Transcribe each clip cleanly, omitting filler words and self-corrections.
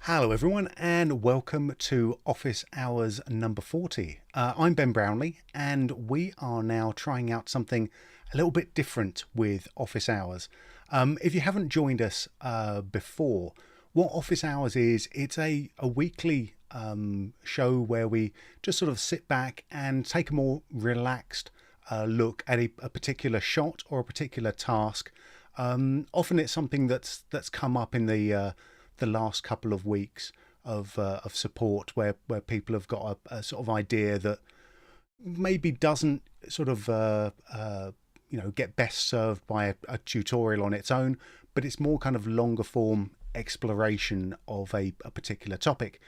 Hello everyone and welcome to Office Hours number 40. I'm Ben Brownlee and we are now trying out something a little bit different with Office Hours. If you haven't joined us before, what Office Hours is, it's a weekly show where we just sort of sit back and take a more relaxed look at a particular shot or a particular task. Often it's something that's come up in the last couple of weeks of support where people have got a sort of idea that maybe doesn't sort of get best served by a tutorial on its own, but it's more kind of longer form exploration of a particular topic.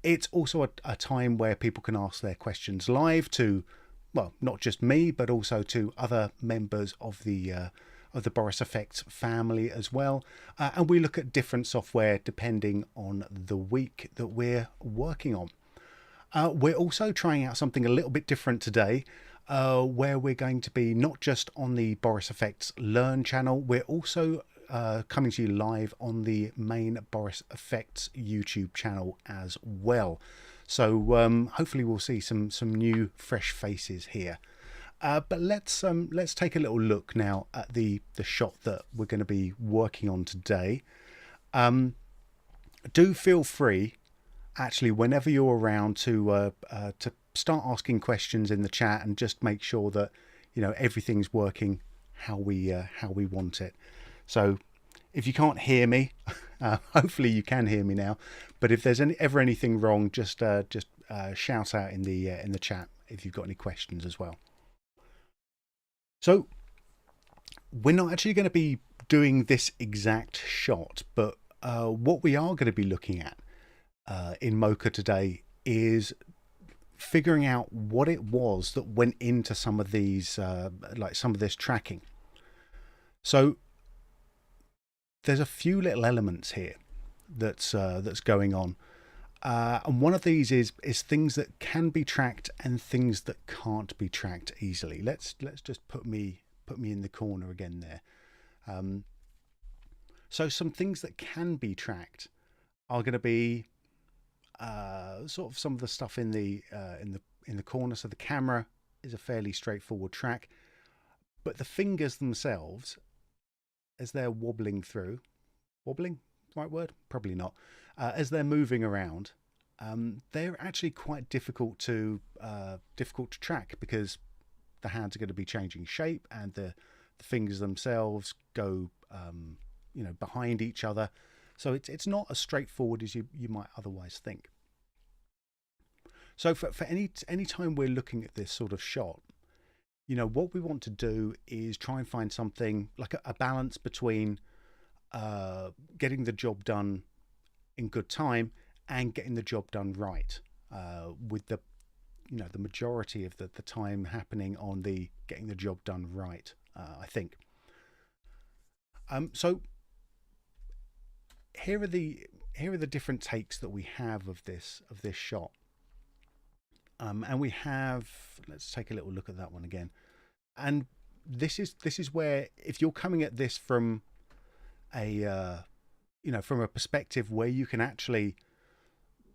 It's also a time where people can ask their questions live to, well, not just me, but also to other members of the Boris FX family as well. And we look at different software depending on the week that we're working on. We're also trying out something a little bit different today, where we're going to be not just on the Boris FX Learn channel, we're also coming to you live on the main Boris FX YouTube channel as well. So hopefully we'll see some new fresh faces here. But let's take a little look now at the shot that we're going to be working on today. Do feel free, actually, whenever you're around, to start asking questions in the chat and just make sure that everything's working how we want it. So if you can't hear me, hopefully you can hear me now. But if there's ever anything wrong, just shout out in the chat if you've got any questions as well. So we're not actually going to be doing this exact shot, but what we are going to be looking at in Mocha today is figuring out what it was that went into some of these, like some of this tracking. So there's a few little elements here that's going on. And one of these is things that can be tracked and things that can't be tracked easily. Let's just put me in the corner again there. So some things that can be tracked are going to be sort of some of the stuff in the corner. So the camera is a fairly straightforward track, but the fingers themselves, as they're wobbling, right word? Probably not. As they're moving around, they're actually quite difficult to track because the hands are going to be changing shape and the fingers themselves go behind each other. So it's not as straightforward as you might otherwise think. So for any time we're looking at this sort of shot, what we want to do is try and find something like a balance between getting the job done in good time and getting the job done right, with the majority of the time happening on the getting the job done right, I think. So here are the different takes that we have of this shot, and we have, let's take a little look at that one again. And this is where, if you're coming at this from a from a perspective where you can actually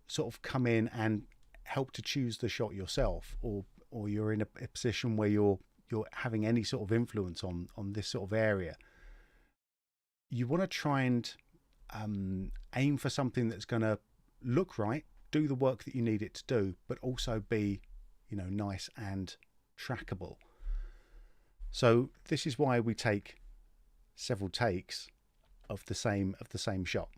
sort of come in and help to choose the shot yourself, or you're in a position where you're having any sort of influence on this sort of area, you want to try and aim for something that's going to look right, do the work that you need it to do, but also be nice and trackable. So this is why we take several takes of the same shot.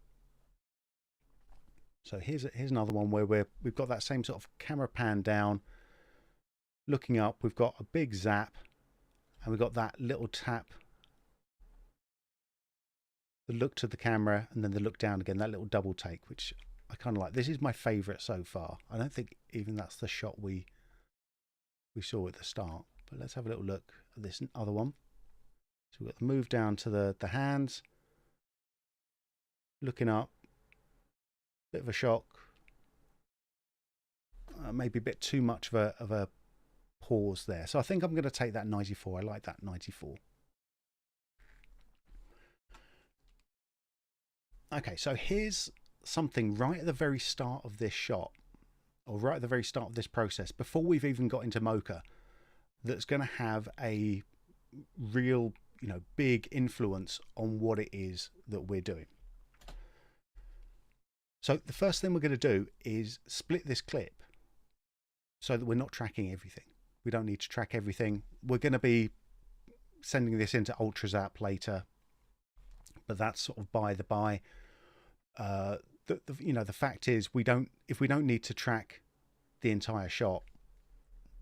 So here's another one where we've got that same sort of camera pan down, looking up. We've got a big zap, and we've got that little tap, the look to the camera, and then the look down again. That little double take, which I kind of like. This is my favourite so far. I don't think even that's the shot we saw at the start. But let's have a little look at this other one. So we've got the move down to the hands, looking up, bit of a shock, maybe a bit too much of a pause there. So I think I'm going to take that 94. I like that 94. Okay, so here's something right at the very start of this shot, or right at the very start of this process, before we've even got into Mocha, that's going to have a real, big influence on what it is that we're doing. So the first thing we're going to do is split this clip so that we're not tracking everything. We don't need to track everything. We're going to be sending this into UltraZap later, but that's sort of by the by. The fact is, if we don't need to track the entire shot,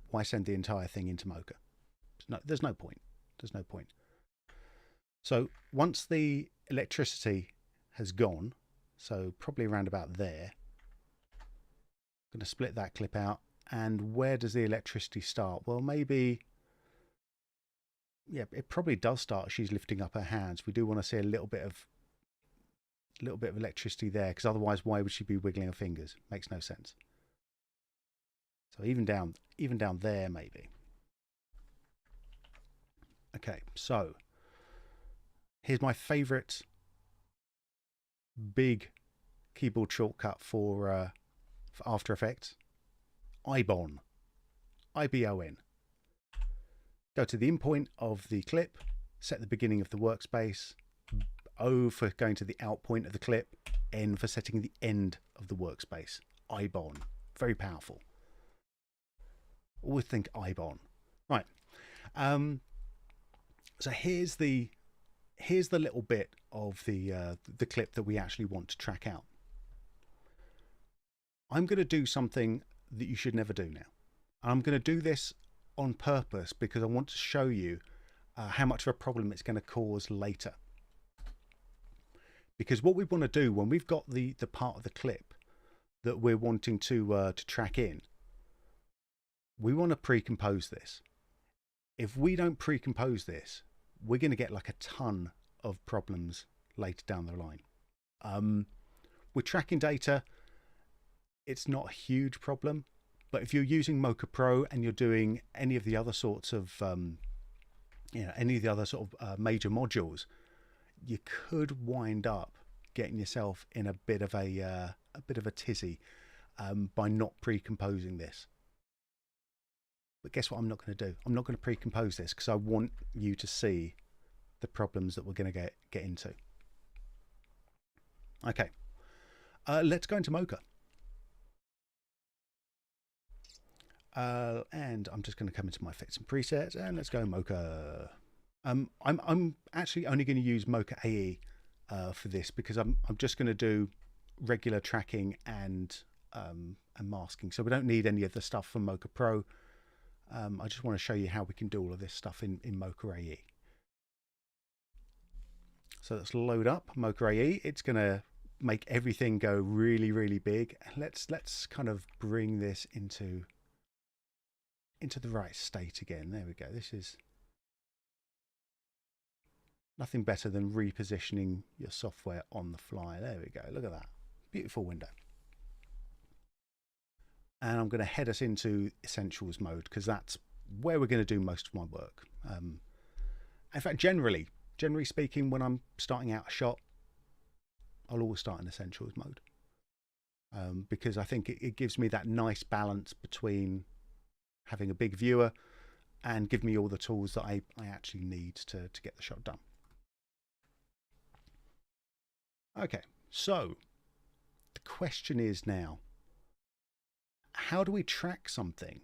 why send the entire thing into Mocha? There's no point. There's no point. So once the electricity has gone, so probably around about there, I'm going to split that clip out. And where does the electricity start? Well, maybe, yeah, it probably does start. She's lifting up her hands. We do want to see a little bit of electricity there, because otherwise, why would she be wiggling her fingers? Makes no sense. So even down there, maybe. Okay, so here's my favorite big keyboard shortcut for After Effects. IBON. IBON. Go to the in point of the clip, set the beginning of the workspace, O for going to the out point of the clip, N for setting the end of the workspace. IBON. Very powerful. Always think IBON. Right. So here's the little bit of the clip that we actually want to track out. I'm going to do something that you should never do now. I'm going to do this on purpose because I want to show you how much of a problem it's going to cause later. Because what we want to do when we've got the part of the clip that we're wanting to track in, we want to pre-compose this. If we don't pre-compose this, we're going to get like a ton of problems later down the line. With tracking data, it's not a huge problem, but if you're using Mocha Pro and you're doing any of the other sorts of, major modules, you could wind up getting yourself in a bit of a tizzy by not pre-composing this. But guess what I'm not going to do? I'm not going to pre-compose this because I want you to see the problems that we're going to get into. Okay, let's go into Mocha. And I'm just going to come into my effects and presets, and let's go Mocha. I'm actually only going to use Mocha AE for this because I'm just going to do regular tracking and masking. So we don't need any of the stuff from Mocha Pro. I just want to show you how we can do all of this stuff in Mocha AE. So let's load up Mocha AE. It's going to make everything go really, really big. Let's kind of bring this into the right state again. There we go. This is nothing better than repositioning your software on the fly. There we go. Look at that. Beautiful window. And I'm going to head us into Essentials mode because that's where we're going to do most of my work. In fact, generally speaking, when I'm starting out a shot, I'll always start in Essentials mode because I think it gives me that nice balance between having a big viewer and give me all the tools that I actually need to get the shot done. Okay, so the question is now, how do we track something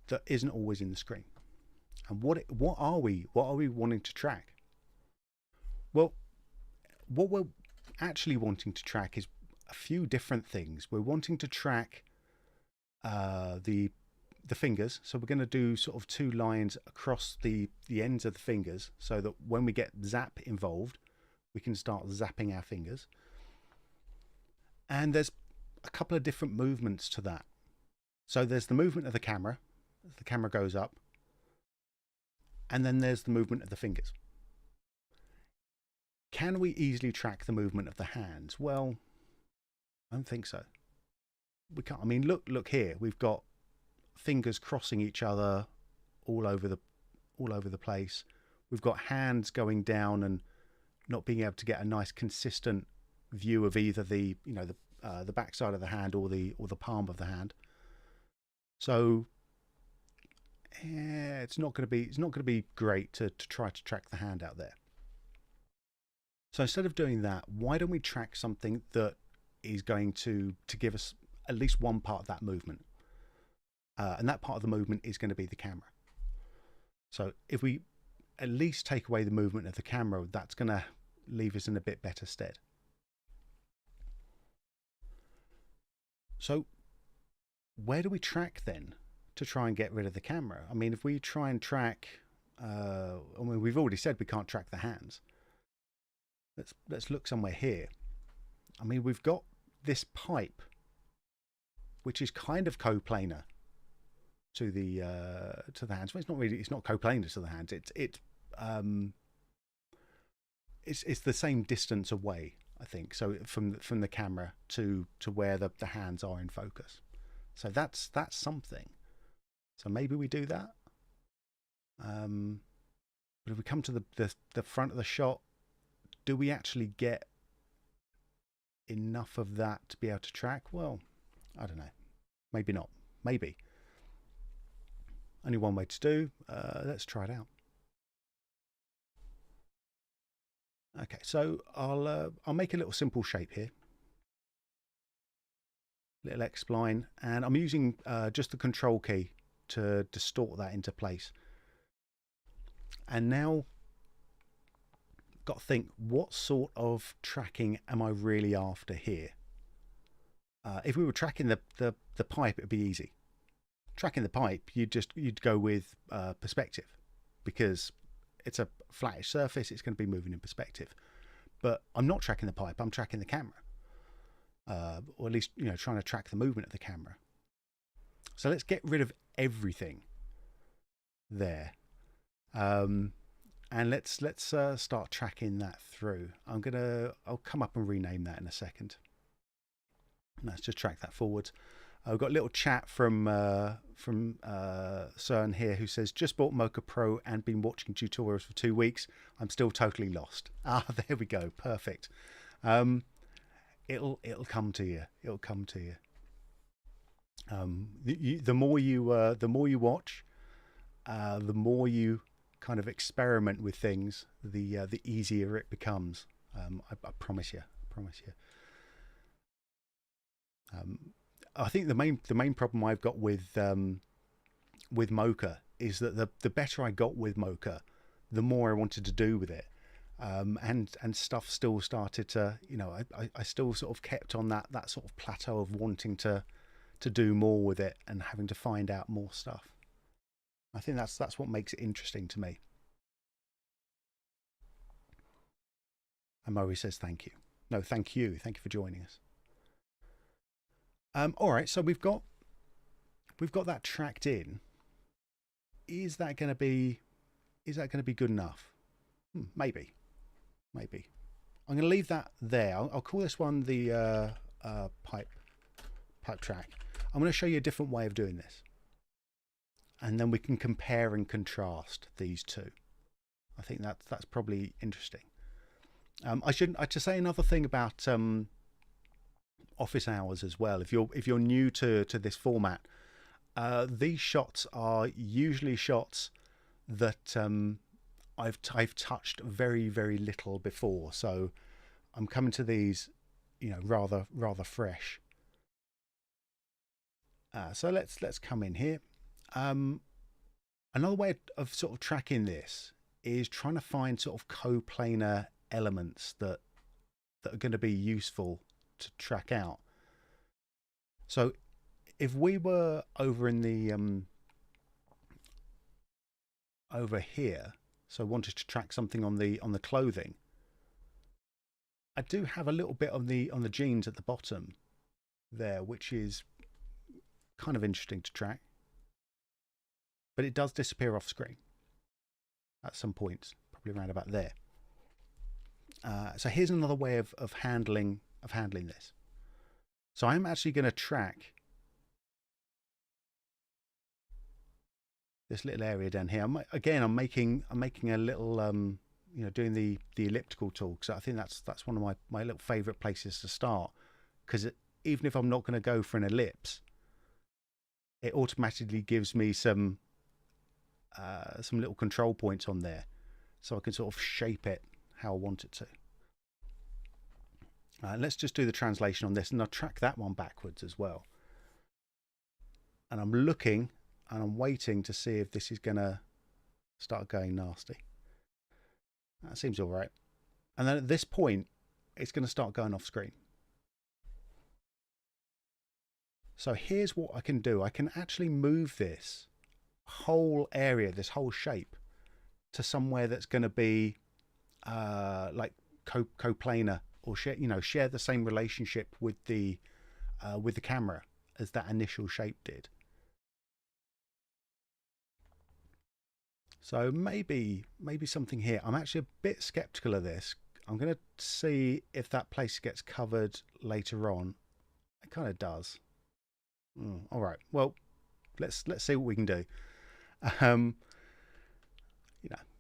that isn't always in the screen? And what are we wanting to track? Well, what we're actually wanting to track is a few different things. We're wanting to track the fingers, so we're going to do sort of 2 lines across the ends of the fingers so that when we get zap involved we can start zapping our fingers. And there's a couple of different movements to that. So there's the movement of the camera as the camera goes up, and then there's the movement of the fingers. Can we easily track the movement of the hands? Well, I don't think so. We can't. I mean, look here. We've got fingers crossing each other all over the place. We've got hands going down and not being able to get a nice consistent view of either the the back side of the hand or the palm of the hand. So yeah, it's not going to be great to try to track the hand out there. So instead of doing that, why don't we track something that is going to give us at least one part of that movement, and that part of the movement is going to be the camera. So if we at least take away the movement of the camera, that's going to leave us in a bit better stead. So where do we track then to try and get rid of the camera? I mean, if we try and track, I mean, we've already said we can't track the hands. Let's look somewhere here. I mean, we've got this pipe, which is kind of coplanar to the hands. Well, it's not coplanar to the hands. It's the same distance away, I think. So from the camera to where the hands are in focus. So that's something. So maybe we do that. But if we come to the front of the shot, do we actually get enough of that to be able to track? Well, I don't know. Maybe not. Maybe. Only one way to do. Let's try it out. Okay, so I'll make a little simple shape here. Little X spline, and I'm using just the control key to distort that into place. And now got to think, what sort of tracking am I really after here? If we were tracking the pipe, it'd be easy. Tracking the pipe, you'd go with perspective, because it's a flattish surface, it's going to be moving in perspective. But I'm not tracking the pipe, I'm tracking the camera. Or at least, trying to track the movement of the camera. So let's get rid of everything there. And let's start tracking that through. I'll come up and rename that in a second. Let's just track that forwards. I've got a little chat from CERN here, who says, just bought Mocha Pro and been watching tutorials for 2 weeks. I'm still totally lost. Ah, there we go. Perfect. It'll come to you. It'll come to you. The more you watch, the more you kind of experiment with things, the easier it becomes. I promise you. I promise you. I think the main problem I've got with Mocha is that the better I got with Mocha, the more I wanted to do with it. And stuff still started to, I still sort of kept on that sort of plateau of wanting to do more with it and having to find out more stuff. I think that's what makes it interesting to me. And Murray says thank you. No, thank you. Thank you for joining us. All right, so we've got that tracked in. Is that going to be good enough? Maybe. Maybe. I'm going to leave that there. I'll call this one the pipe track. I'm going to show you a different way of doing this, and then we can compare and contrast these two. I think that's probably interesting. I should say another thing about office hours as well. If you're new to this format, these shots are usually shots that I've touched very, very little before, so I'm coming to these, rather fresh. So let's come in here. Another way of sort of tracking this is trying to find sort of coplanar elements that are going to be useful to track out. So if we were over in the over here, so wanted to track something on the clothing, I do have a little bit on the jeans at the bottom there, which is kind of interesting to track, but it does disappear off screen at some points, probably around about there. So here's another way of handling this. So I'm actually going to track this little area down here. I'm making a little doing the elliptical tool, because I think that's one of my little favorite places to start, because even if I'm not going to go for an ellipse, it automatically gives me some little control points on there, so I can sort of shape it how I want it to. Let's just do the translation on this, and I'll track that one backwards as well. And I'm looking and I'm waiting to see if this is going to start going nasty. That seems all right. And then at this point, it's going to start going off screen. So here's what I can do. I can actually move this whole area, this whole shape, to somewhere that's going to be like coplanar, or share the same relationship with the camera as that initial shape did. So maybe something here. I'm actually a bit skeptical of this. I'm going to see if that place gets covered later on. It kind of does. All right. Well, let's see what we can do.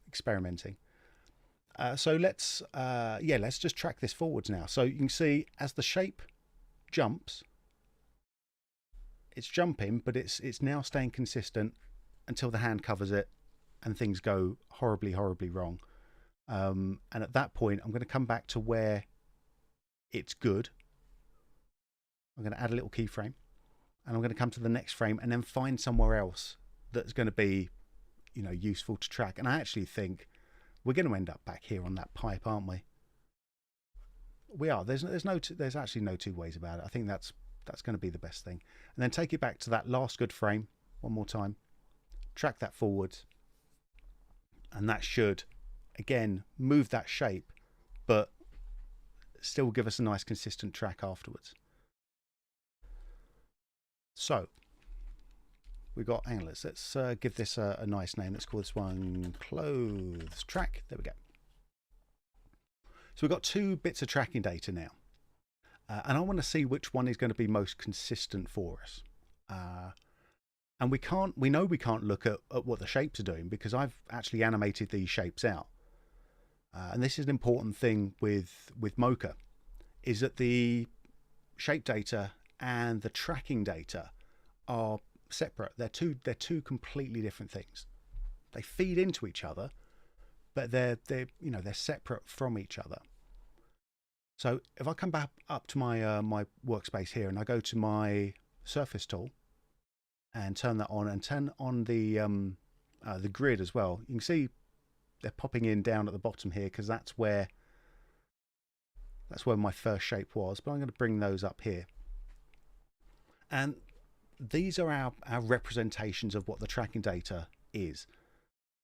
Experimenting. So let's just track this forwards now. So you can see as the shape jumps, it's jumping, but it's now staying consistent until the hand covers it and things go horribly wrong. And at that point, I'm going to come back to where it's good. I'm going to add a little keyframe, and I'm going to come to the next frame and then find somewhere else that's going to be, useful to track. And I actually think we're going to end up back here on that pipe, aren't we? We are. There's actually no two ways about it. I think that's going to be the best thing. And then take it back to that last good frame one more time. Track that forwards. And that should, again, move that shape, but still give us a nice consistent track afterwards. So we got anglers. Let's give this a nice name. Let's call this one clothes track. There we go. So we've got two bits of tracking data now. And I want to see which one is going to be most consistent for us. And we know we can't look at what the shapes are doing, because I've actually animated these shapes out. And this is an important thing with Mocha, is that the shape data and the tracking data are separate. They're two completely different things. They feed into each other, but they're separate from each other. So if I come back up to my my workspace here, and I go to my surface tool and turn that on, and turn on the grid as well, you can see they're popping in down at the bottom here, because that's where my first shape was. But I'm going to bring those up here, and these are our representations of what the tracking data is.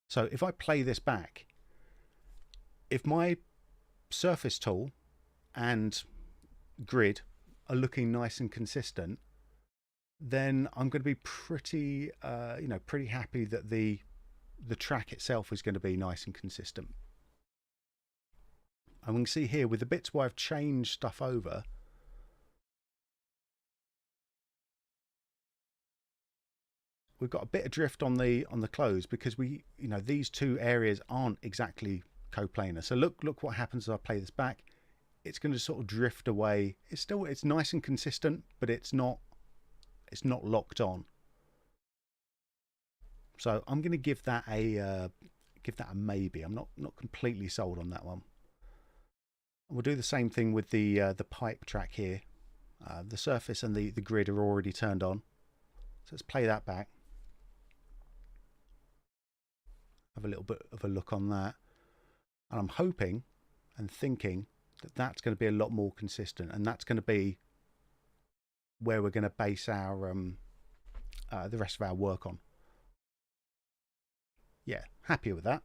So if I play this back, if my surface tool and grid are looking nice and consistent, then I'm going to be pretty happy that the track itself is going to be nice and consistent. And we can see here with the bits where I've changed stuff over, we've got a bit of drift on the clothes, because these two areas aren't exactly coplanar. So look what happens as I play this back. It's going to sort of drift away. It's nice and consistent, but it's not locked on. So I'm going to give that a maybe. I'm not completely sold on that one. We'll do the same thing with the pipe track here. The surface and the grid are already turned on. So let's play that back. Have a little bit of a look on that. And I'm hoping and thinking that that's going to be a lot more consistent, and that's going to be where we're going to base our the rest of our work on. Yeah, happy with that.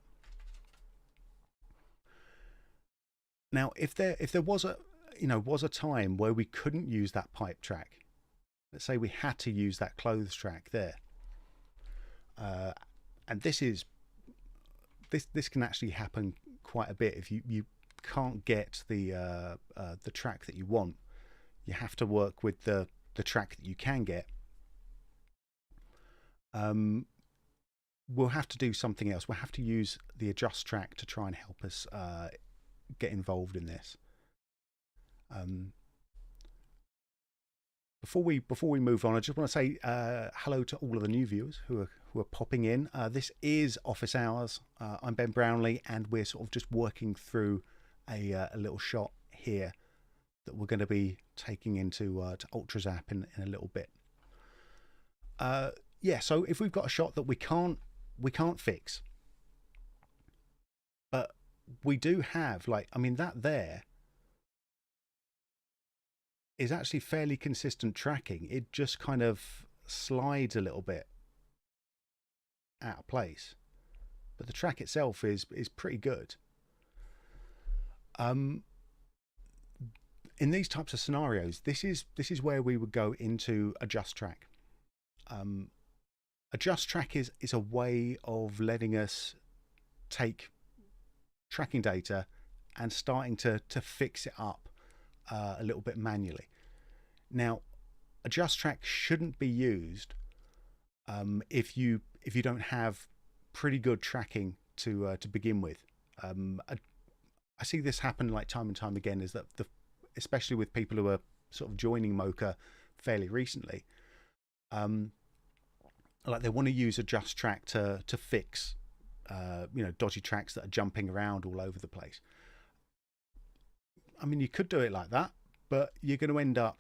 Now, if there was a time where we couldn't use that pipe track, let's say we had to use that clothes track there, and this can actually happen quite a bit. If you can't get the track that you want, you have to work with the track that you can get. we'll have to do something else. We'll have to use the AdjustTrack to try and help us get involved in this. Before we move on, I just want to say hello to all of the new viewers who are popping in. This is Office Hours. I'm Ben Brownlee, and we're sort of just working through a little shot here that we're going to be taking into to UltraZap in a little bit. Yeah, so if we've got a shot that we can't fix, but we do have, like, I mean, that there is actually fairly consistent tracking. It just kind of slides a little bit out of place, but the track itself is pretty good. In these types of scenarios, this is where we would go into AdjustTrack. AdjustTrack is a way of letting us take tracking data and starting to fix it up a little bit manually. Now, AdjustTrack shouldn't be used if you don't have pretty good tracking to begin with. I see this happen like time and time again, is that especially with people who are sort of joining Mocha fairly recently, like they want to use AdjustTrack to fix dodgy tracks that are jumping around all over the place. I mean, you could do it like that, but you're going to end up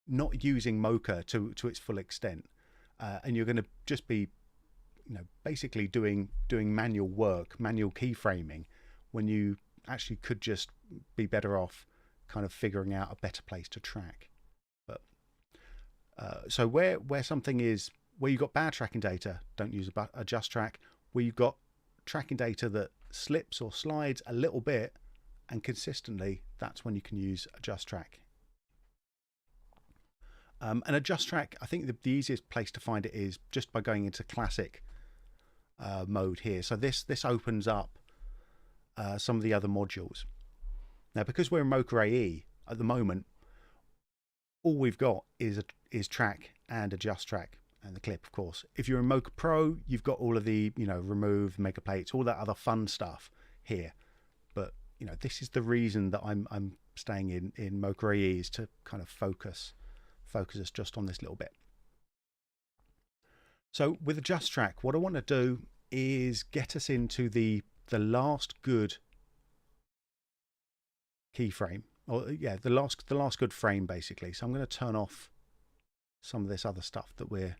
not using Mocha to its full extent, and you're going to just be, basically doing manual work, manual keyframing, when you actually could just be better off kind of figuring out a better place to track. But so where something is, where you've got bad tracking data, don't use AdjustTrack. Where you've got tracking data that slips or slides a little bit and consistently, that's when you can use AdjustTrack. And AdjustTrack, I think the easiest place to find it is just by going into classic mode here. So this opens up some of the other modules. Now, because we're in Mocha AE at the moment, all we've got is track and AdjustTrack and the clip, of course. If you're in Mocha Pro, you've got all of the remove, mega plates, all that other fun stuff here. But this is the reason that I'm staying in Mocha AE, is to kind of focus us just on this little bit. So with AdjustTrack, what I want to do is get us into the last good keyframe, or yeah, the last good frame basically. So I'm going to turn off some of this other stuff that we're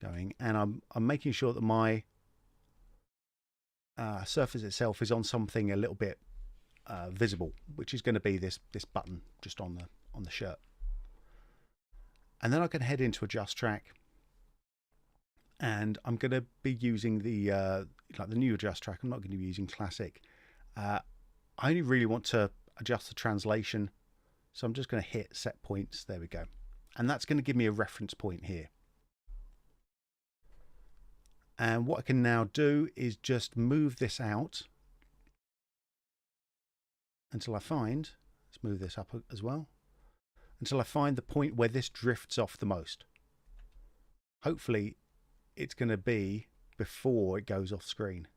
going, and I'm making sure that my surface itself is on something a little bit visible, which is going to be this button just on the shirt. And then I can head into AdjustTrack, and I'm going to be using the like the new AdjustTrack. I'm not going to be using classic. I only really want to adjust the translation, so I'm just going to hit set points. There we go, and that's going to give me a reference point here. And what I can now do is just move this out until I find, let's move this up as well, until I find the point where this drifts off the most. Hopefully it's going to be before it goes off screen.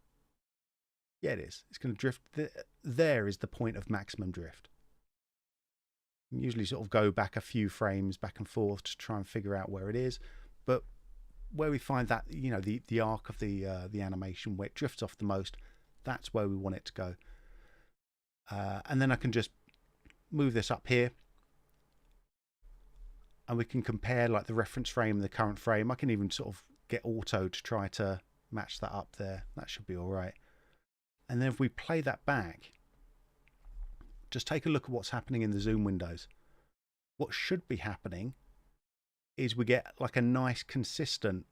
Yeah, it is. It's going to drift. There is the point of maximum drift. You usually sort of go back a few frames back and forth to try and figure out where it is. But where we find that, the arc of the animation where it drifts off the most, that's where we want it to go. And then I can just move this up here, and we can compare like the reference frame and the current frame. I can even sort of get auto to try to match that up there. That should be all right. And then if we play that back, just take a look at what's happening in the zoom windows. What should be happening is we get like a nice consistent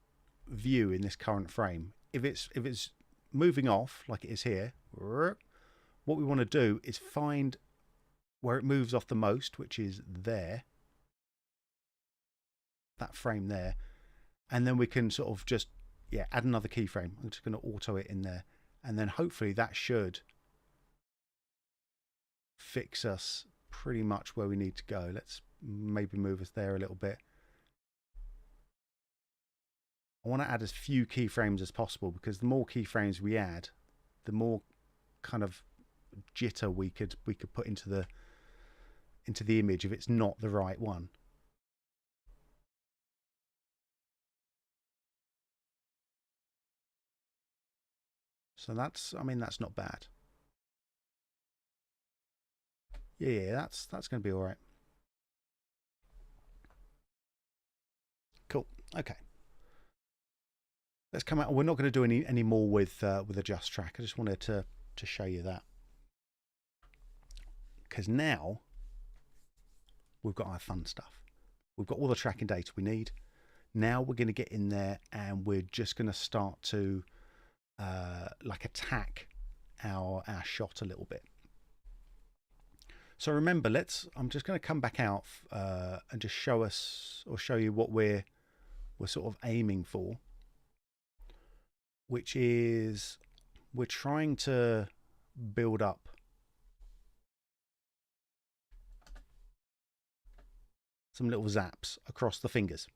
view in this current frame. If it's moving off like it is here, what we want to do is find where it moves off the most, which is there, that frame there, and then we can sort of just add another keyframe. I'm just going to auto it in there, and then hopefully that should fix us pretty much where we need to go. Let's maybe move us there a little bit. I want to add as few keyframes as possible, because the more keyframes we add, the more kind of jitter we could put into the image if it's not the right one. So that's, I mean, that's not bad. Yeah, that's going to be all right. Cool. Okay. Let's come out. We're not going to do any more with AdjustTrack. I just wanted to show you that, because now we've got our fun stuff. We've got all the tracking data we need. Now we're going to get in there and we're just going to start to like attack our shot a little bit. So remember, I'm just going to come back out and just show you what we're sort of aiming for, which is we're trying to build up some little zaps across the fingers.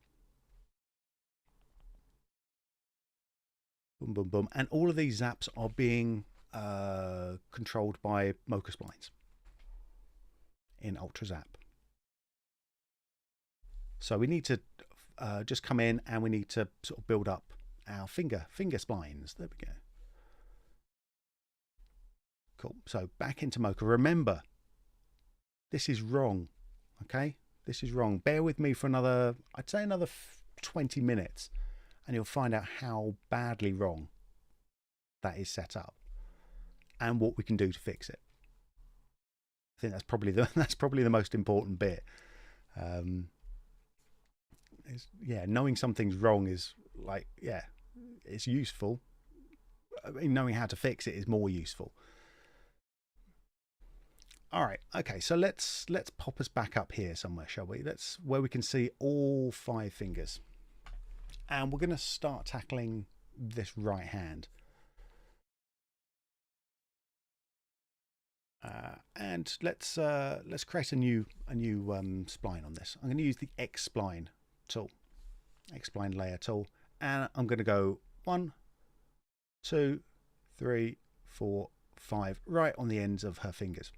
Boom, boom, boom. And all of these zaps are being controlled by Mocha splines in UltraZap. So we need to just come in and we need to sort of build up our finger splines. There we go. Cool. So back into Mocha. Remember, this is wrong. Okay, this is wrong. Bear with me for another, I'd say another 20 minutes, and you'll find out how badly wrong that is set up and what we can do to fix it. I think that's probably the most important bit. Yeah, knowing something's wrong is like, yeah, it's useful. I mean, knowing how to fix it is more useful. All right, okay, so let's pop us back up here somewhere, shall we? Where we can see all 5 fingers. And we're going to start tackling this right hand. And let's create a new spline on this. I'm going to use the X spline tool, X spline layer tool, and I'm going to go 1, 2, 3, 4, 5 right on the ends of her fingers.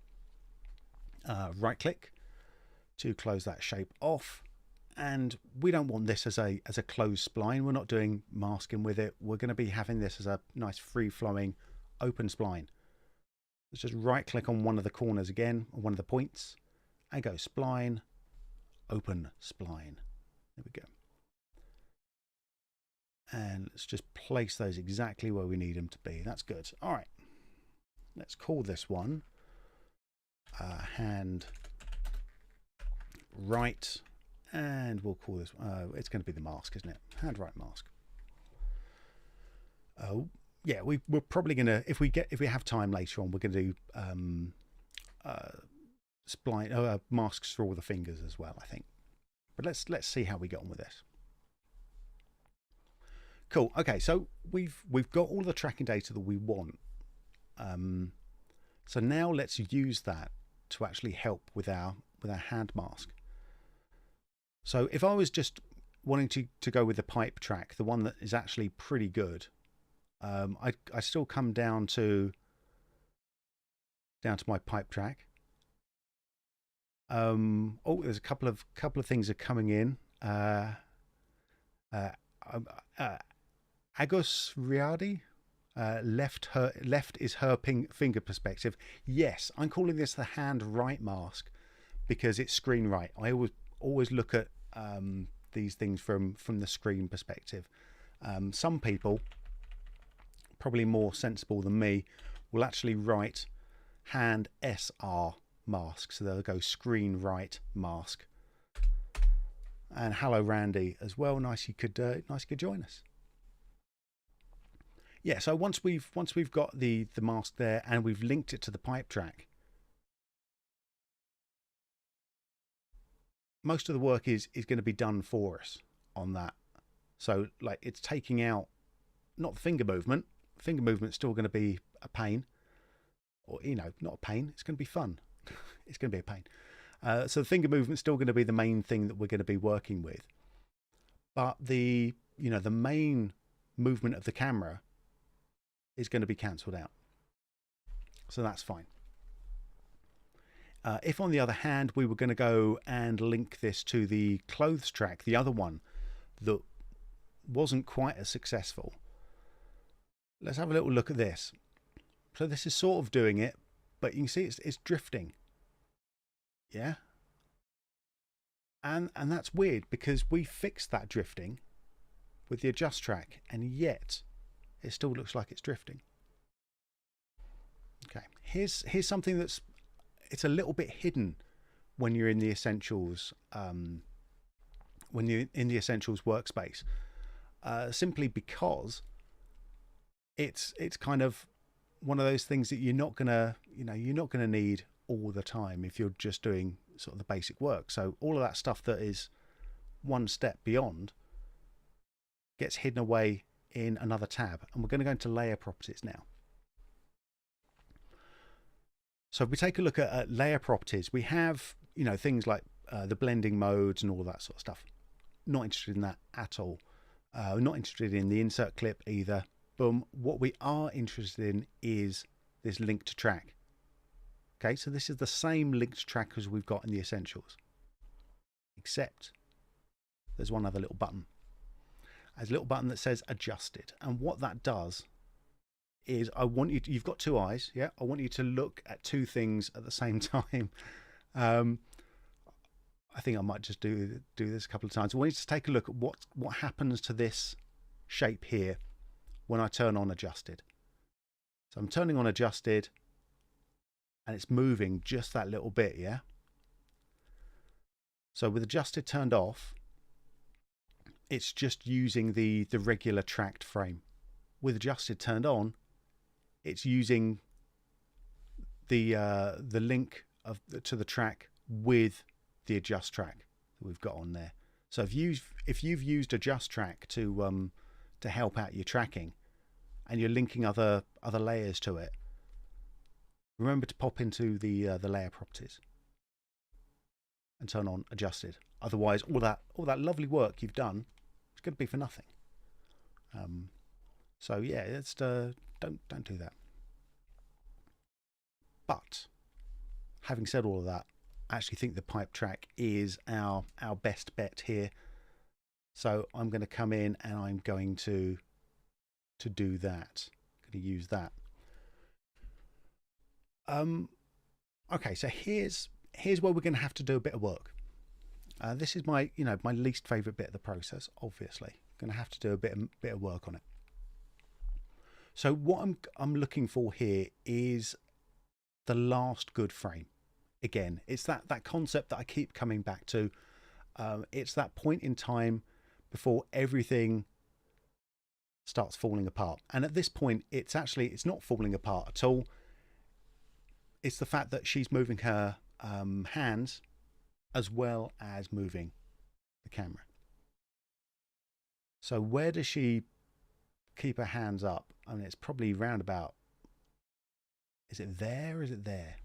Right click to close that shape off, and we don't want this as a closed spline. We're not doing masking with it. We're going to be having this as a nice free flowing open spline. Let's just right click on one of the corners again, on one of the points, and go spline, open spline. There we go. And let's just place those exactly where we need them to be. That's good. All right. Let's call this one hand right, and we'll call this, it's going to be the mask, isn't it? Hand right mask. Yeah, we're probably going to, if we have time later on, we're going to do spline masks for all the fingers as well, I think. But let's see how we get on with this. Cool. Okay, so we've got all the tracking data that we want. So now let's use that to actually help with our hand mask. So if I was just wanting to go with the pipe track, the one that is actually pretty good, I still come down to my pipe track. Oh, there's a couple of things are coming in. Agos Riadi, left is her finger perspective. Yes, I'm calling this the hand right mask because it's screen right. I always look at these things from the screen perspective. Some people, probably more sensible than me, will actually write hand SR mask, so they'll go screen right mask. And hello Randy as well, nice you could join us. Yeah, so once we've got the mask there and we've linked it to the pipe track, most of the work is going to be done for us on that. So like it's taking out not the finger movement. Finger movement's still going to be a pain, or not a pain. It's going to be fun. It's going to be a pain. So the finger movement's still going to be the main thing that we're going to be working with. But the the main movement of the camera is going to be cancelled out. So that's fine. If on the other hand we were going to go and link this to the clothes track, the other one that wasn't quite as successful, let's have a little look at this. So this is sort of doing it, but you can see it's drifting. Yeah. And that's weird because we fixed that drifting with the AdjustTrack, and yet it still looks like it's drifting. Okay, here's something that's a little bit hidden when you're in the Essentials workspace, simply because it's kind of one of those things that you're not gonna need all the time if you're just doing sort of the basic work. So all of that stuff that is one step beyond gets hidden away in another tab, and we're going to go into layer properties now. So if we take a look at layer properties, we have things like the blending modes and all that sort of stuff. Not interested in that at all. We're not interested in the insert clip either. Boom. What we are interested in is this link to track. Okay, so this is the same linked track as we've got in the Essentials, except there's one other little button. There's a little button that says adjusted, and what that does is you've got two eyes, yeah? I want you to look at two things at the same time. I think I might just do this a couple of times. I want you to take a look at what happens to this shape here when I turn on adjusted. So I'm turning on adjusted, and it's moving just that little bit, yeah? So with adjusted turned off, it's just using the regular tracked frame. With adjusted turned on, it's using the link to the track with the AdjustTrack that we've got on there. So if you've used AdjustTrack to help out your tracking, and you're linking other layers to it, remember to pop into the layer properties and turn on adjusted. Otherwise, all that lovely work you've done is going to be for nothing. So yeah, it's don't do that. But having said all of that, I actually think the pipe track is our best bet here. So I'm going to come in and I'm going to do that. I'm going to use that. Okay, so here's where we're going to have to do a bit of work. This is my my least favorite bit of the process. Obviously, going to have to do a bit of work on it. So what I'm looking for here is the last good frame. Again, it's that concept that I keep coming back to. It's that point in time before everything starts falling apart. And at this point, it's not falling apart at all. It's the fact that she's moving her hands as well as moving the camera. So where does she keep her hands up? I mean, it's probably round about, is it there? Is it there?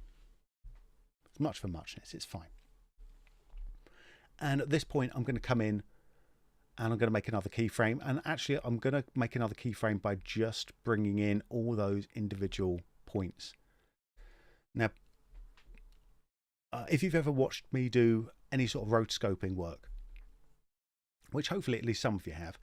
It's much for muchness. It's fine. And at this point, I'm going to come in and I'm going to make another keyframe. And actually, I'm going to make another keyframe by just bringing in all those individual points. Now, if you've ever watched me do any sort of rotoscoping work, which hopefully at least some of you have,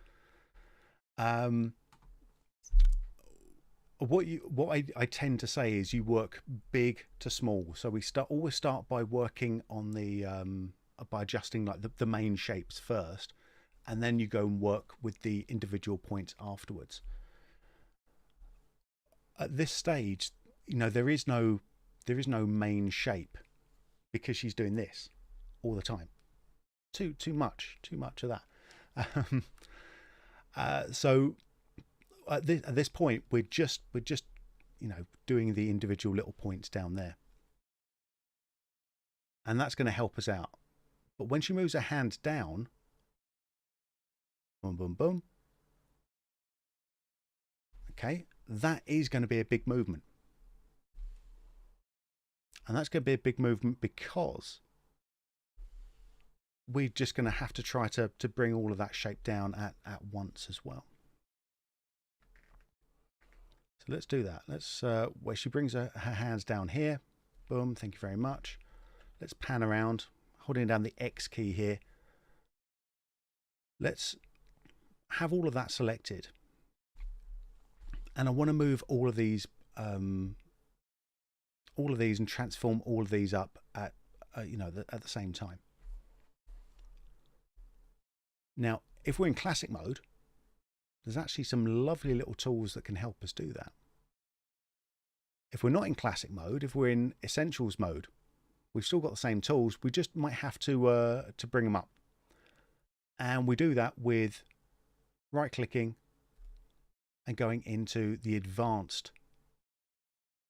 what I tend to say is you work big to small. So we always start by working on the by adjusting like the main shapes first, and then you go and work with the individual points afterwards. At this stage, there is no main shape because she's doing this all the time. Too much of that. So at this point, we're just doing the individual little points down there, and that's going to help us out. But when she moves her hand down, boom, boom, boom. Okay, that is going to be a big movement. And that's going to be a big movement because we're just going to have to try to bring all of that shape down at once as well. So let's do that. Let's where she brings her hands down here. Boom, thank you very much. Let's pan around, holding down the X key here. Let's have all of that selected. And I want to move all of these and transform all of these up at at the same time. Now, if we're in classic mode, there's actually some lovely little tools that can help us do that. If we're not in classic mode, if we're in essentials mode, we've still got the same tools. We just might have to bring them up. And we do that with right-clicking and going into the advanced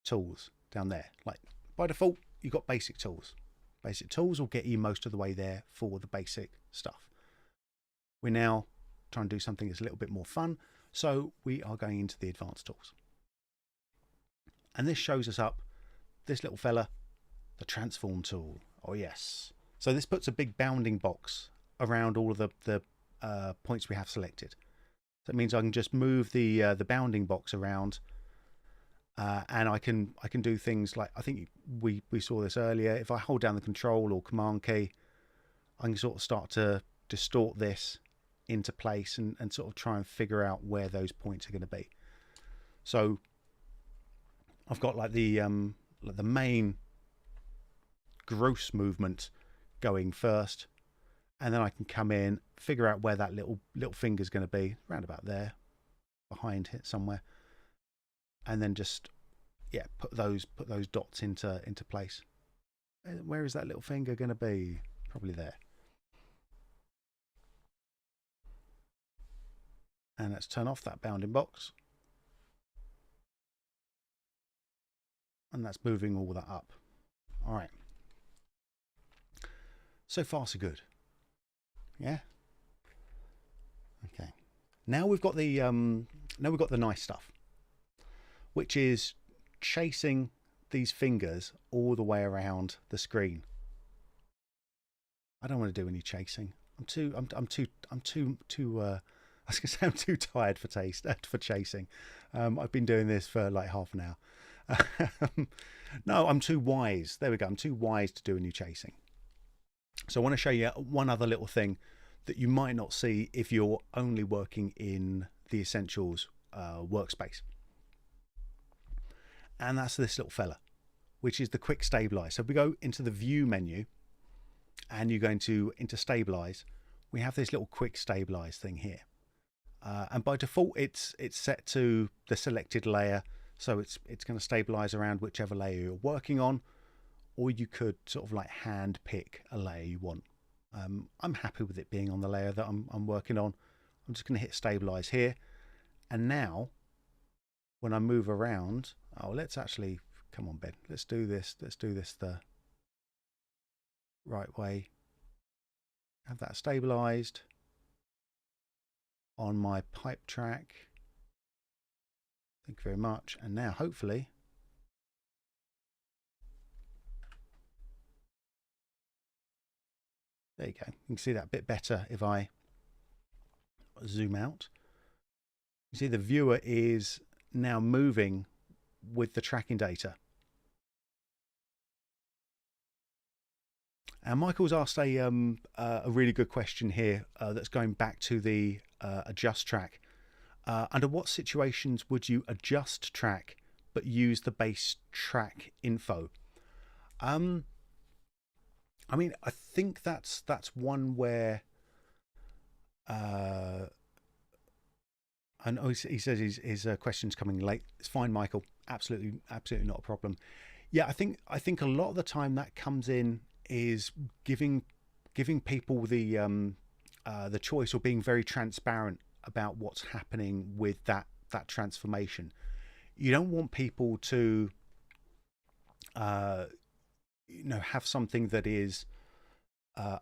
tools down there. Like by default, you've got basic tools. Basic tools will get you most of the way there for the basic stuff. We're now trying to do something that's a little bit more fun. So we are going into the advanced tools. And this shows us up this little fella, the transform tool. Oh yes. So this puts a big bounding box around all of the points we have selected. So it means I can just move the bounding box around, and I can do things like, I think we saw this earlier. If I hold down the control or command key, I can sort of start to distort this into place and sort of try and figure out where those points are going to be. So I've got like the main gross movement going first, and then I can come in, figure out where that little finger's going to be, around about there, behind it somewhere, and then just put those dots into place. Where is that little finger going to be? Probably there. And let's turn off that bounding box. And that's moving all that up. All right. So far, so good. Yeah. Okay. Now we've got the nice stuff, which is chasing these fingers all the way around the screen. I don't want to do any chasing. I'm too I was going to say I'm too tired for chasing. I've been doing this for like half an hour. No, I'm too wise. There we go. I'm too wise to do any chasing. So I want to show you one other little thing that you might not see if you're only working in the Essentials workspace. And that's this little fella, which is the quick stabilize. So if we go into the view menu and you go into stabilize, we have this little quick stabilize thing here. And by default, it's set to the selected layer. So it's going to stabilize around whichever layer you're working on, or you could sort of like hand pick a layer you want. I'm happy with it being on the layer that I'm working on. I'm just going to hit stabilize here. And now when I move around, let's actually, come on, Ben, let's do this. Let's do this the right way. Have that stabilized on my pipe track. Thank you very much. And now hopefully there you go. You can see that a bit better if I zoom out. You see the viewer is now moving with the tracking data. And Michael's asked a really good question here that's going back to the AdjustTrack. Under what situations would you adjust track but use the base track info? I mean, I think that's one where I know he says his question's coming late. It's fine, Michael. Absolutely not a problem. Yeah, I think a lot of the time that comes in is giving people the choice, or being very transparent about what's happening with that transformation. You don't want people to have something that is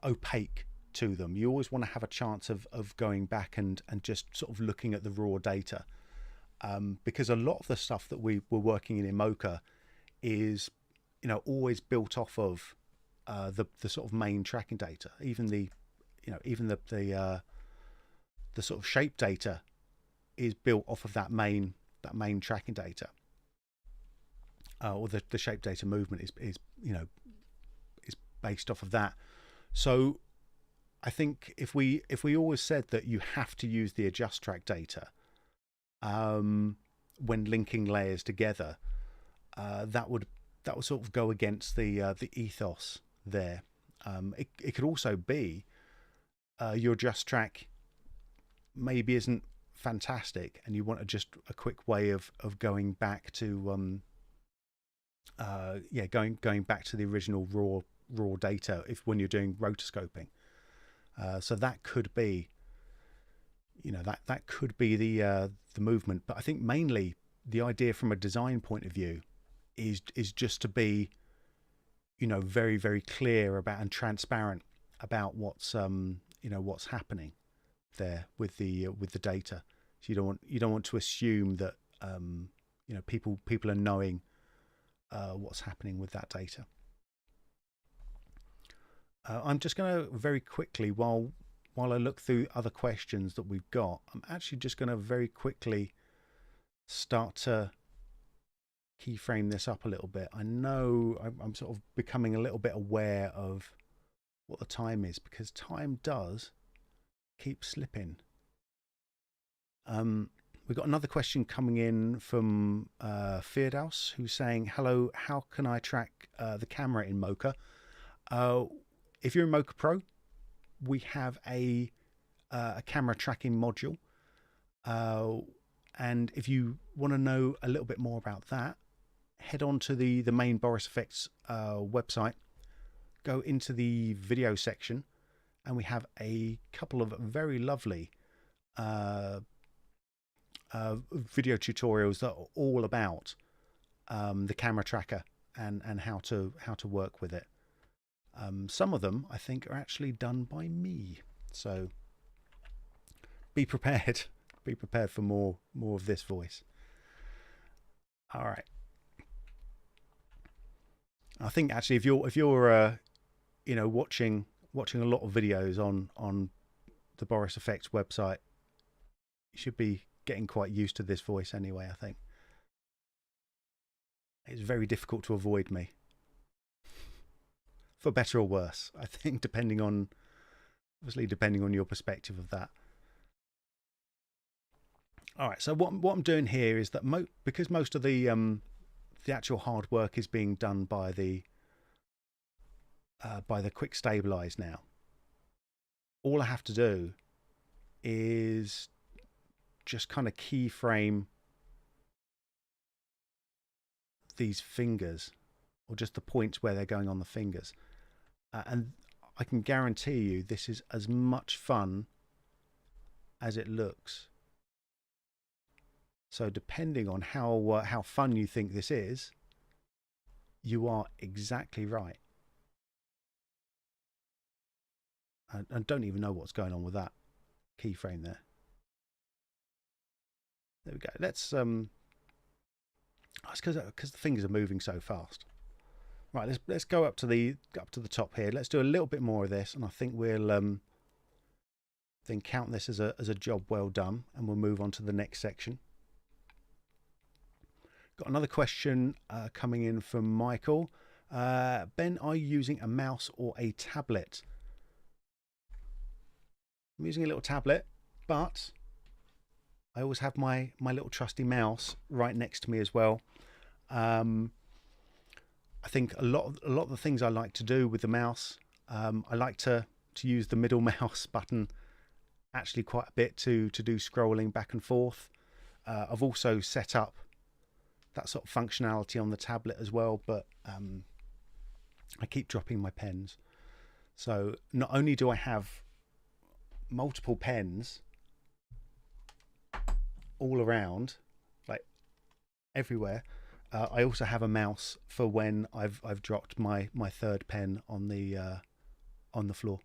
opaque to them. You always want to have a chance of going back and just sort of looking at the raw data, because a lot of the stuff that we were working in Mocha is always built off of the sort of main tracking data. Even the even the sort of shape data is built off of that main tracking data, or the shape data movement is based off of that. So I think if we always said that you have to use the AdjustTrack data when linking layers together, that would sort of go against the ethos there. It could also be your AdjustTrack maybe isn't fantastic, and you want just a quick way of going back to going back to the original raw data when you're doing rotoscoping. So that could be, that could be the movement. But I think mainly the idea from a design point of view is just to be, very, very clear about and transparent about what's what's happening there with the data. So you don't want to assume that people are knowing what's happening with that data. I'm just going to very quickly, while I look through other questions that we've got, I'm actually just going to very quickly start to keyframe this up a little bit. I know I'm sort of becoming a little bit aware of what the time is, because time does keep slipping. We've got another question coming in from Firdaus, who's saying, hello, how can I track the camera in Mocha? If you're in Mocha Pro, we have a camera tracking module. And if you want to know a little bit more about that, head on to the main Boris FX website, go into the video section, and we have a couple of very lovely video tutorials that are all about the camera tracker and how to work with it. Some of them I think are actually done by me, so be prepared. Be prepared for more of this voice. All right. I think actually if you're watching a lot of videos on the Boris FX website, you should be getting quite used to this voice anyway. I think it's very difficult to avoid me, for better or worse, I think, depending on your perspective of that. All right, so what I'm doing here is that because most of the actual hard work is being done by the quick stabilize now, all I have to do is just kind of keyframe these fingers, or just the points where they're going on the fingers, and I can guarantee you this is as much fun as it looks. So depending on how fun you think this is, you are exactly right. I don't even know what's going on with that keyframe there. There we go. Let's it's because the fingers are moving so fast. Right, let's go up to the top here. Let's do a little bit more of this, and I think we'll then count this as a job well done, and we'll move on to the next section. Got another question coming in from Michael. Ben, are you using a mouse or a tablet? I'm using a little tablet, but I always have my little trusty mouse right next to me as well. I think a lot of the things I like to do with the mouse, I like to use the middle mouse button actually quite a bit to do scrolling back and forth. I've also set up that sort of functionality on the tablet as well, but I keep dropping my pens. So not only do I have multiple pens all around, like everywhere, I also have a mouse for when I've dropped my third pen on the floor.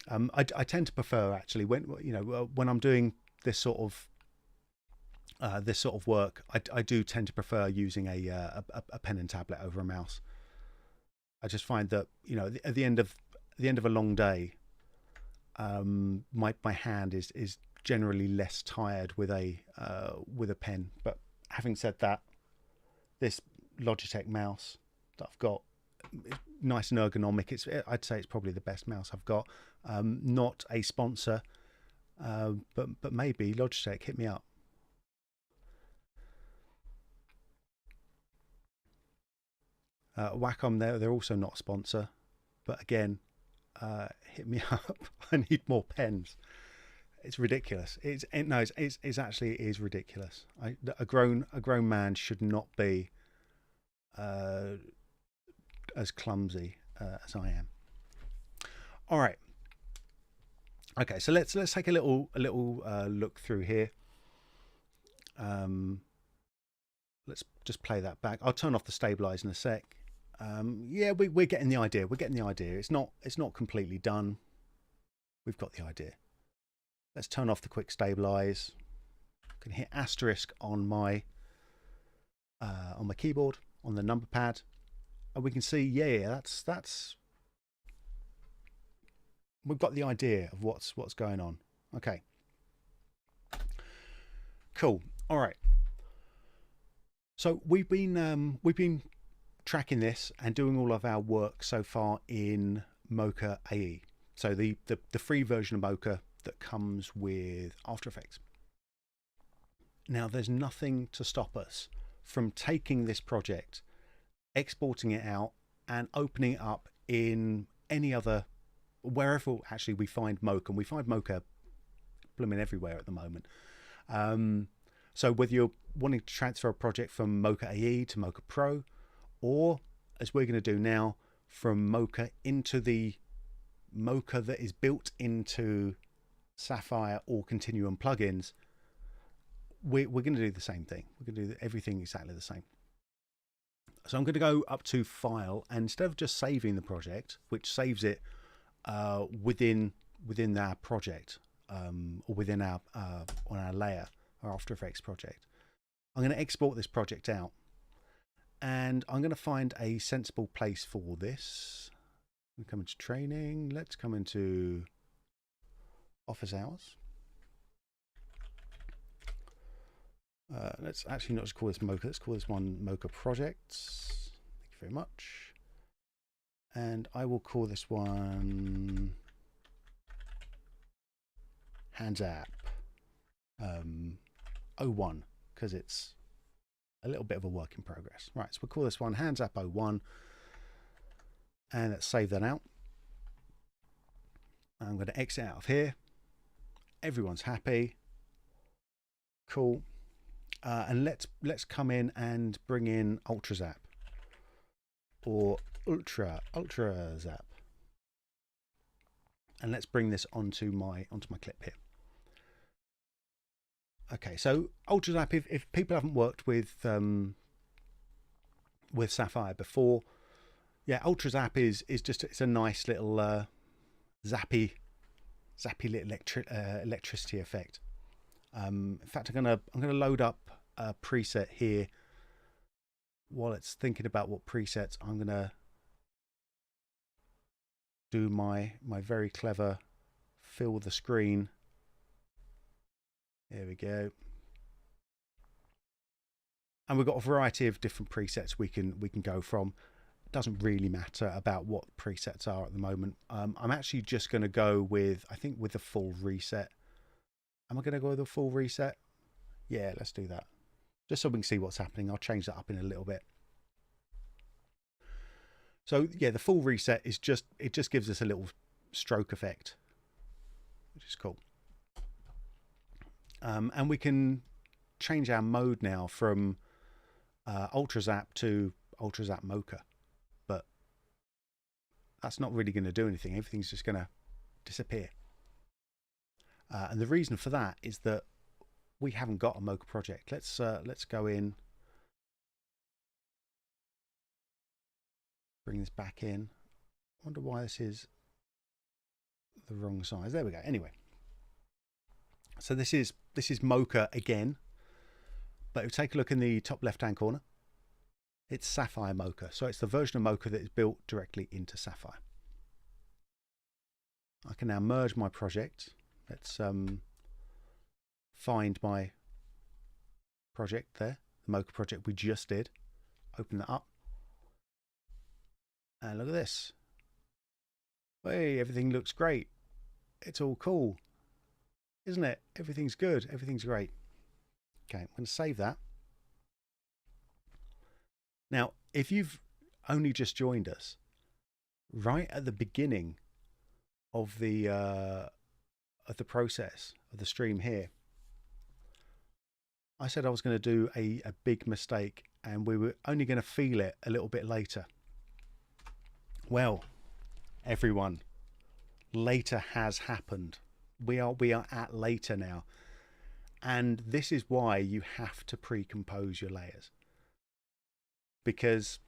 I tend to prefer, actually, when I'm doing this sort of work, I do tend to prefer using a pen and tablet over a mouse. I just find that at the end of the end of a long day, my hand is generally less tired with a pen. But having said that, this Logitech mouse that I've got is nice and ergonomic. I'd say it's probably the best mouse I've got. Not a sponsor, but maybe Logitech, hit me up. Wacom, they're also not a sponsor, but again, hit me up. I need more pens. It's ridiculous. It's actually ridiculous. A grown man should not be as clumsy as I am. All right. Okay, so let's take a little look through here. Let's just play that back. I'll turn off the stabilize in a sec. Yeah, we're getting the idea. We're getting the idea. It's not completely done. We've got the idea. Let's turn off the quick stabilize. I can hit asterisk on my keyboard, on the number pad, and we can see, yeah, that's we've got the idea of what's going on. Okay, cool. All right. So we've been tracking this and doing all of our work so far in Mocha AE. So the free version of Mocha that comes with After Effects. Now there's nothing to stop us from taking this project, exporting it out and opening it up in any other, wherever actually we find Mocha. And we find Mocha blooming everywhere at the moment. So whether you're wanting to transfer a project from Mocha AE to Mocha Pro, or as we're going to do now, from Mocha into the Mocha that is built into Sapphire or Continuum plugins, we're going to do the same thing. We're going to do everything exactly the same. So I'm going to go up to File, and instead of just saving the project, which saves it within our project, or within our on our layer, our After Effects project, I'm going to export this project out, and I'm going to find a sensible place for this. We come into training. Let's come into office hours. Let's actually not just call this Mocha. Let's call this one Mocha Projects. Thank you very much. And I will call this one AdjustTrack 01, because it's a little bit of a work in progress. Right, so we'll call this one AdjustTrack 01, and let's save that out. I'm going to exit out of here. Everyone's happy. Cool. And let's come in and bring in UltraZap, or UltraZap, and let's bring this onto my clip here. Okay, so UltraZap, if people haven't worked with Sapphire before, yeah, UltraZap is just, it's a nice little zappy little electricity effect. In fact, I'm gonna load up a preset here. While it's thinking about what presets, I'm gonna do my very clever fill the screen. There we go. And we've got a variety of different presets we can go from. It doesn't really matter about what presets are at the moment. I'm actually just going to go with, I think, with the full reset. Am I going to go with a full reset? Yeah, let's do that. Just so we can see what's happening. I'll change that up in a little bit. So yeah, the full reset is just, it just gives us a little stroke effect, which is cool. And we can change our mode now from UltraZap to UltraZap Mocha, but that's not really going to do anything. Everything's just going to disappear. And the reason for that is that we haven't got a Mocha project. Let's go in, bring this back in. I wonder why this is the wrong size. There we go. Anyway, so this is Mocha again, but if you take a look in the top left hand corner, it's Sapphire Mocha. So it's the version of Mocha that is built directly into Sapphire. I can now merge my project. Let's find my project there, the Mocha project we just did. Open that up. And look at this. Hey, everything looks great. It's all cool, isn't it? Everything's good. Everything's great. Okay, I'm going to save that. Now, if you've only just joined us, right at the beginning of the process of the stream here, I said I was going to do a big mistake, and we were only going to feel it a little bit later. Well, everyone, later has happened. We are at later now, and this is why you have to pre-compose your layers, because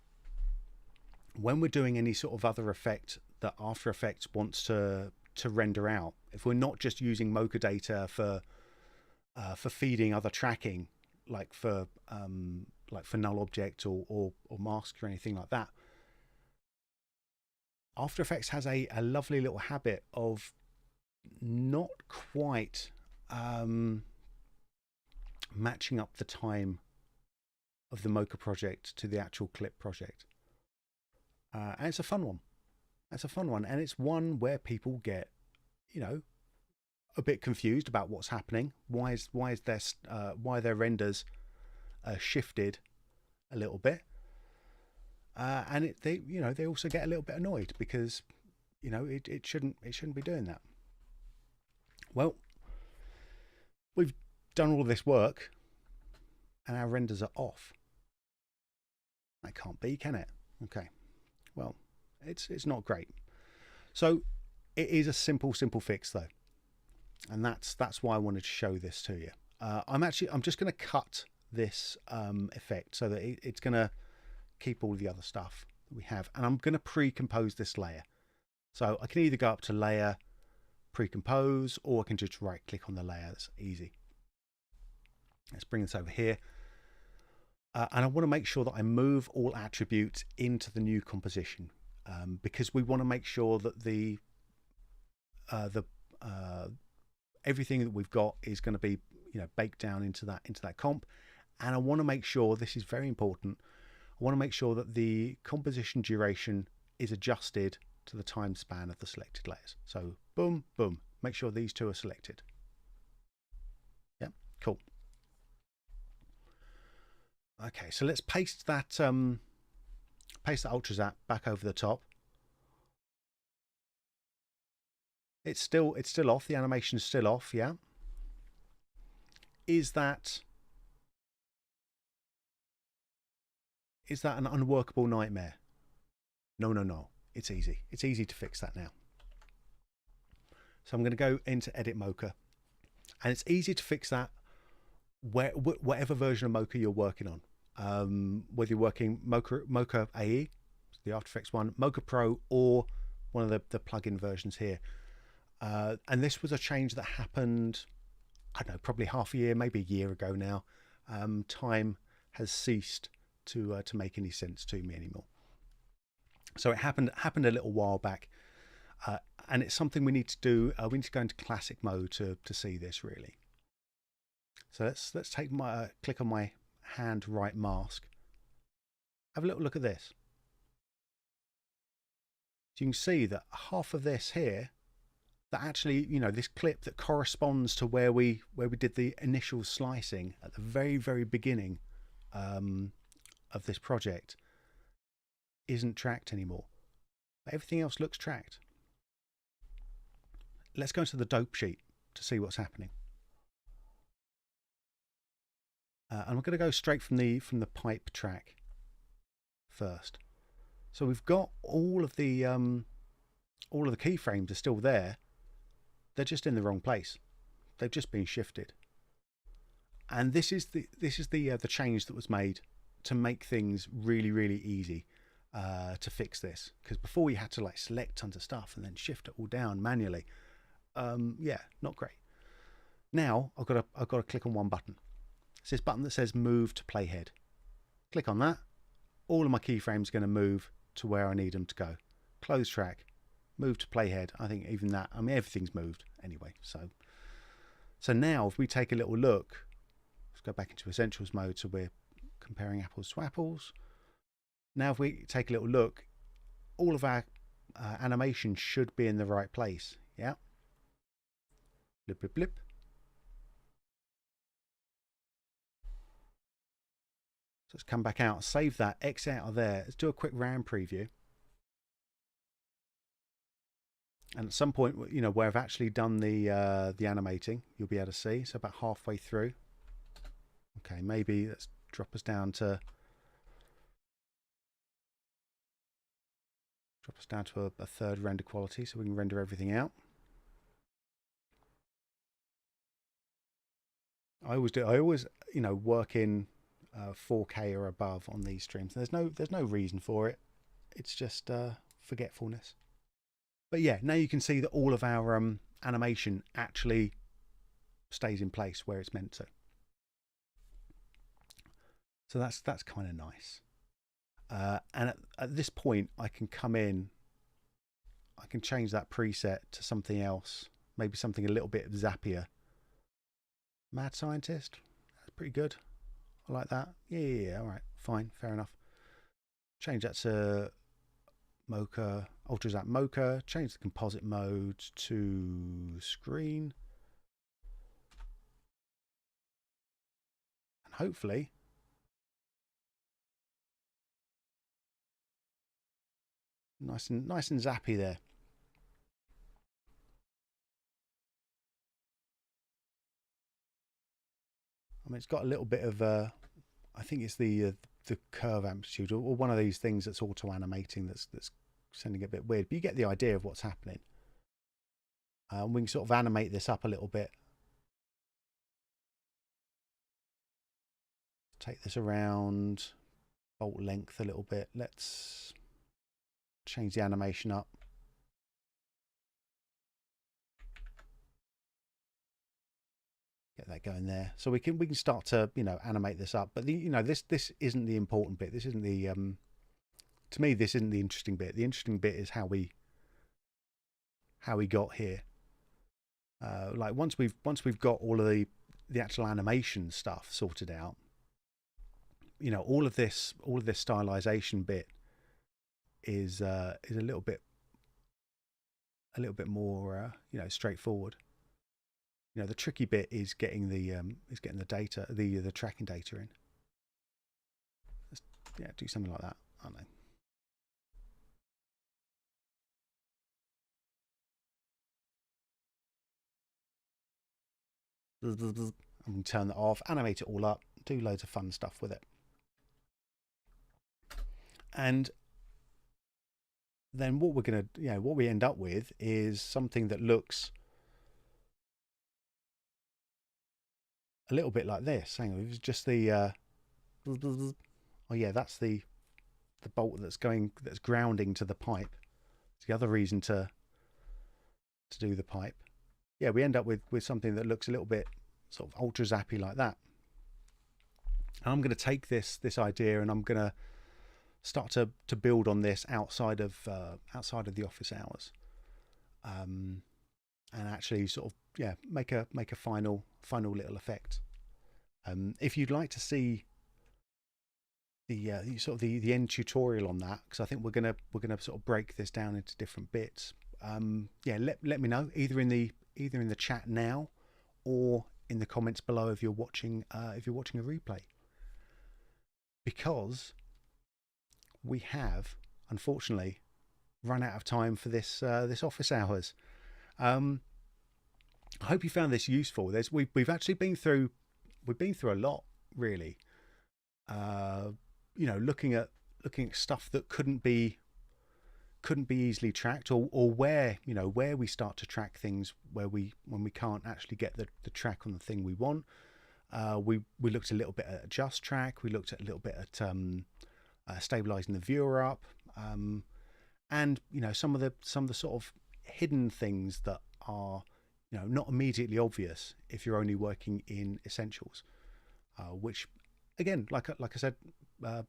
when we're doing any sort of other effect that After Effects wants to render out, if we're not just using Mocha data for feeding other tracking, like for null object or masks or anything like that, After Effects has a lovely little habit of not quite matching up the time of the Mocha project to the actual clip project. And it's a fun one. It's a fun one, and it's one where people get, you know, a bit confused about what's happening. Why their renders shifted a little bit, and they also get a little bit annoyed because, you know, it shouldn't be doing that. Well, we've done all this work, and our renders are off. That can't be, can it? Okay. Well, it's not great. So it is a simple fix though, and that's why I wanted to show this to you. I'm just going to cut this effect so that it's going to keep all the other stuff that we have, and I'm going to pre-compose this layer. So I can either go up to layer, pre-compose, or I can just right click on the layer. That's easy. Let's bring this over here. And I want to make sure that I move all attributes into the new composition, because we want to make sure that the everything that we've got is going to be, you know, baked down into that comp. And I want to make sure, this is very important, I want to make sure that the composition duration is adjusted to the time span of the selected layers. So boom, boom, make sure these two are selected. Yeah, cool. Okay, so let's paste that UltraZap back over the top. It's still off. The animation's still off. Yeah. Is that an unworkable nightmare? No. It's easy. It's easy to fix that now. So I'm going to go into Edit Mocha, and it's easy to fix that whatever version of Mocha you're working on, whether you're working Mocha AE, the After Effects one, Mocha Pro, or one of the plugin versions here. And this was a change that happened, I don't know, probably half a year, maybe a year ago now. Time has ceased to make any sense to me anymore. So it happened a little while back, and it's something we need to do. We need to go into classic mode to see this really. So let's take my click on my hand right mask. Have a little look at this. So you can see that half of this here, that actually, you know, this clip that corresponds to where we did the initial slicing at the very beginning of this project, isn't tracked anymore. But everything else looks tracked. Let's go into the dope sheet to see what's happening. And I'm going to go straight from the pipe track first. So we've got all of the keyframes are still there. They're just in the wrong place. They've just been shifted. And this is the change that was made to make things really easy to fix this. Because before you had to like select tons of stuff and then shift it all down manually. Yeah, not great. Now I've got to click on one button. It's this button that says Move to Playhead. Click on that. All of my keyframes are going to move to where I need them to go. Close track. move to playhead. I think even that, I mean, everything's moved anyway. So now if we take a little look, let's go back into essentials mode. So we're comparing apples to apples. Now if we take a little look, all of our animation should be in the right place. Yeah. Blip, blip, blip. So let's come back out, save that, X out of there. Let's do a quick RAM preview. And at some point, you know, where I've actually done the animating, you'll be able to see. So about halfway through. Okay, maybe let's drop us down to a third render quality, so we can render everything out. I always, you know, work in 4K or above on these streams. There's no reason for it. It's just forgetfulness. But yeah, now you can see that all of our animation actually stays in place where it's meant to. So that's kind of nice. And at this point, I can come in, I can change that preset to something else, maybe something a little bit zappier. Mad Scientist, that's pretty good. I like that. Yeah, all right, fine, fair enough. Change that to Mocha, UltraZap Mocha. Change the composite mode to screen. And hopefully, nice and zappy there. I mean, it's got a little bit of I think it's the curve amplitude or one of these things that's auto animating that's sending it a bit weird, but you get the idea of what's happening. We can sort of animate this up a little bit. Take this around, bolt length a little bit. Let's change the animation up. Get that going there, so we can start to, you know, animate this up. But this isn't the important bit. This isn't the to me, this isn't the interesting bit. The interesting bit is how we got here. Like once we've got all of the actual animation stuff sorted out, you know, all of this stylization bit is a little bit more you know, straightforward. You know, the tricky bit is getting the data, the tracking data in. Let's, yeah, do something like that. I don't know. I'm going to turn that off, animate it all up, do loads of fun stuff with it. And then what we're going to, you know, what we end up with is something that looks a little bit like this. Hang on, it was just the oh yeah, that's the bolt that's grounding to the pipe. It's the other reason to do the pipe. Yeah, we end up with something that looks a little bit sort of ultra zappy like that. And I'm going to take this idea and I'm going to start to build on this outside of the office hours, and actually sort of, yeah, make a final little effect. If you'd like to see the sort of the end tutorial on that, because I think we're gonna sort of break this down into different bits. Yeah, let me know either in the chat now or in the comments below if you're watching a replay, because we have unfortunately run out of time for this office hours. I hope you found this useful. We've actually been through a lot, really. You know, looking at stuff that couldn't be easily tracked, or where we start to track things when we can't actually get the track on the thing we want. We looked a little bit at AdjustTrack. We looked at a little bit at stabilizing the viewer up, and you know, some of the sort of hidden things that are, you know, not immediately obvious if you're only working in essentials, which again, like I said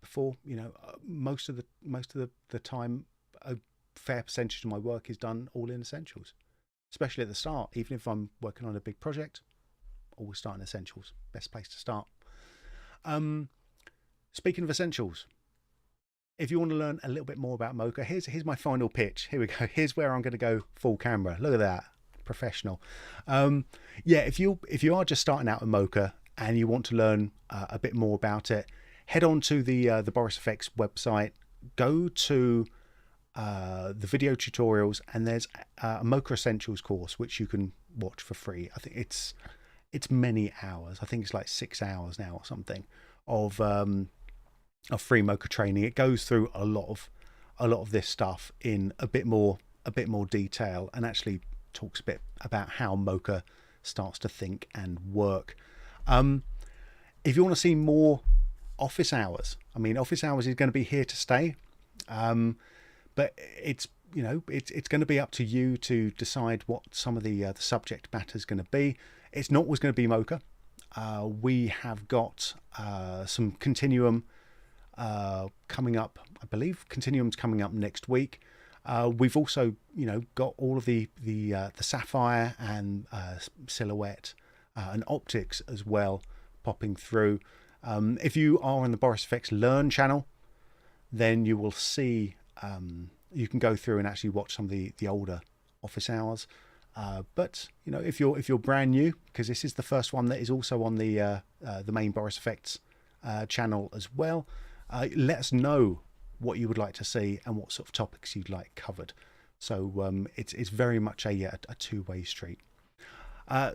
before, you know, most of the time fair percentage of my work is done all in essentials, especially at the start. Even if I'm working on a big project, always start in essentials. Best place to start. Speaking of essentials, if you want to learn a little bit more about Mocha, here's my final pitch. Here we go. Here's where I'm going to go full camera. Look at that, professional. Yeah, if you are just starting out with Mocha and you want to learn a bit more about it, head on to the Boris FX website. Go to the video tutorials, and there's a Mocha Essentials course which you can watch for free. I think it's many hours. I think it's like 6 hours now or something of free Mocha training. It goes through a lot of this stuff in a bit more detail, and actually talks a bit about how Mocha starts to think and work. If you want to see more office hours, I mean, office hours is going to be here to stay, but it's going to be up to you to decide what some of the subject matter is going to be. It's not always going to be Mocha. We have got some Continuum coming up. I believe Continuum's coming up next week. We've also, got all of the Sapphire and Silhouette and Optics as well popping through. If you are on the Boris FX Learn channel, then you will see you can go through and actually watch some of the older office hours. But if you're brand new, because this is the first one that is also on the main Boris FX channel as well, let us know what you would like to see and what sort of topics you'd like covered. So it's very much a two-way street.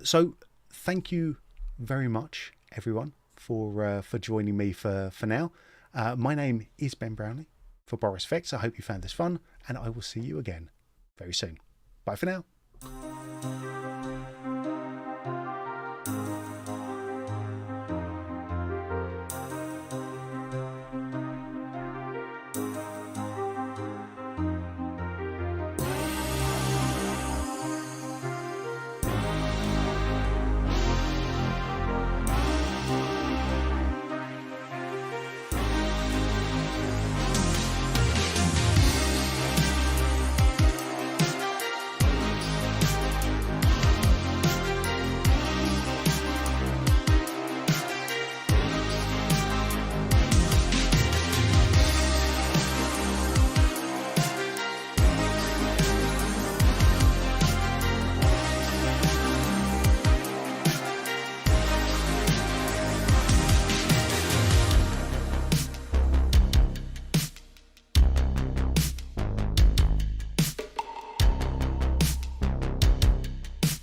So thank you very much, everyone, for joining me for now. My name is Ben Brownlee for Boris FX. I hope you found this fun, and I will see you again very soon. Bye for now.